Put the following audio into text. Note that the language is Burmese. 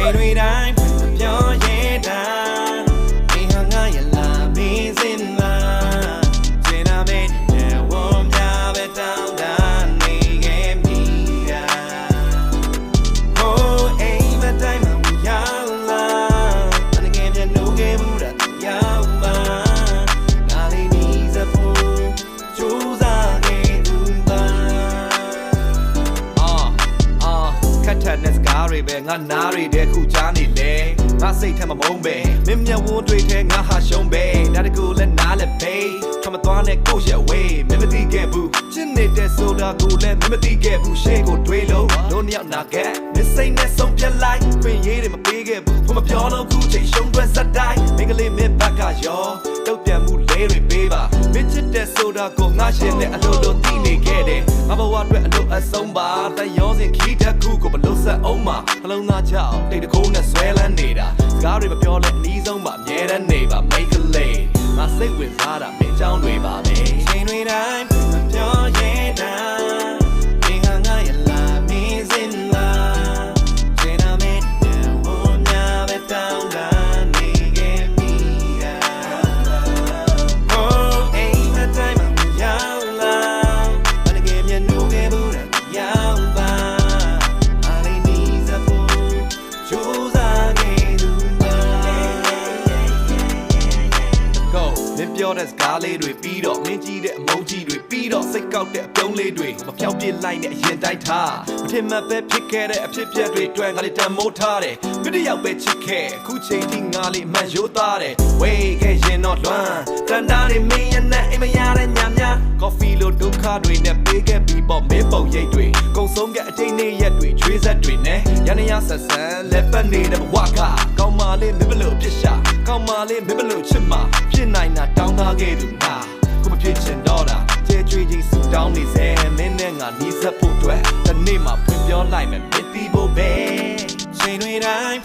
ချိန်တွေတိုင်းပြောရဲတာဒီဟာငါရလာမင်းစင်လာကျင်နာမေတဲ့ဝန်ပြပဲတောင်းတာနေခဲ့မိတာဟိုးအိမ်မတိုင်းမှာရောက်လာတကယ်ပြန်လို့ခဲ့မှုတာရောက်ပါငါလေးနီးစဖို့ကြိုးစားခဲ့သူပါခက်ထက်နဲ့စကားတွေပဲငါနားတွေတဲ့ခုကြားနေလေငါစိတ်ထဲမှာမုန်းပဲမင်းမျက်ဝန်းတွေထဲငါဟာရှုံးပဲဒါတကူလည်းနားလည်းပဲထမသွားနဲ့ကိုယ့်ရဲ့ဝေးမင်းမသိခဲ့ဘူးချစ်နေတဲ့ဆိုတာကိုလည်းမင်းမသိခဲ့ဘူးရှေ့ကိုတွေးလို့တို့နှစ်ယောက်နာခဲ့မစိတ်နဲ့ဆုံးပြတ်လိုက်ခွင့်ရေးတွေမပေးခဲ့ဘူးဘုမပြောလို့ခုချိန်ရှုံးတွဲစက်တိုင်းမင်းကလေးမင်းဘက်ကရောတုတ်ပြန်မှုလေးတွေပေးပါမင်းချစ်တဲ့ဆိုတာကိုငါရှင်နဲ့အလိုလိုသိနေခဲ့တယ်ငါဘဝအတွက်အလိုအဆုံးပါတန်ရောစင်ခီးတဲ့ခုကိုဘလို့ဆက်အောင်မှာနှလုံးသားချအောင်တိတ်တကိုးနဲ့ဆွဲလန်းနေတာစကားတွေမပြောလဲအနည်းဆုံးမှအမြဲတမ်းနေပါမိတ်ကလေးငါစိတ်ဝင်စားတာမင်းကြောင်းတွေပါပဲချိန်တွေတိုင်းမပြောရဲတာဒီဟာငါရလာမင်းစင်လာကျင်နာမေတဲ့ဝန်များပဲတောင်းတာနေခဲ့မိတာဟိုးအိမ်မတိုင်းမှာရောက်လာတကယ်မြင်လို့ခဲ့ဘူးတာရောက်ပါအားလေးနီးစဖို့ကြိုးစားခဲ့သူပါ Go မင်းပြောတဲ့စကားလေးတွေပြီးတော့မင်းကြည့်တဲ့အမုန်းကြီးတွေပြီးတော့စိတ်ကောက်တဲ့အပြုံးလေးတွေမဖြောင်းပြလိုက်နဲ့အရင်တိုက်ထားမထင်မှတ်ပဲဖြစ်ခဲ့တဲ့အဖြစ်ပြက်တွေတွေ့ငါလေးတန်မိုးထားတယ်မင်းတယောက်ပဲချစ်ခဲ့အခုချိန်ထိငါလေးအမှန်ရိုးသားတယ်ဝေးခဲ့ရင်တော့လွမ်းတန်တားတွေမင်းရဲ့နဲ့အိမ်မရတဲ့ညများ coffee လို့ဒုက္ခတွေနဲ့ပေးခဲ့ပြီးပေါ့မင်းပုံရိပ်တွေကုံဆုံးကအချိန်နေ့ရက်တွေချွေးဆက်တွေနဲ့ရန်ရဆက်ဆန်းလက်ပတ်နေတဲ့ဘဝကကောင်းမလေးမင်းဘလို့ပြစ်ရှာကောင်းမလေးမင်းဘလို့ချစ်မှာဖြစ်နိုင်တာတောင်းထားခဲ့သူငါကိုမဖြစ်ချင်တော့တာကြဲကြွေးကြီးစူတောင်းနေစေမင်းနဲ့ငါနီးစပ်ဖို့အတွက်တနေ့မှဖွင့်ပြောလိုက်မယ်မသိဖို့ပဲချိန်တွေတိုင်း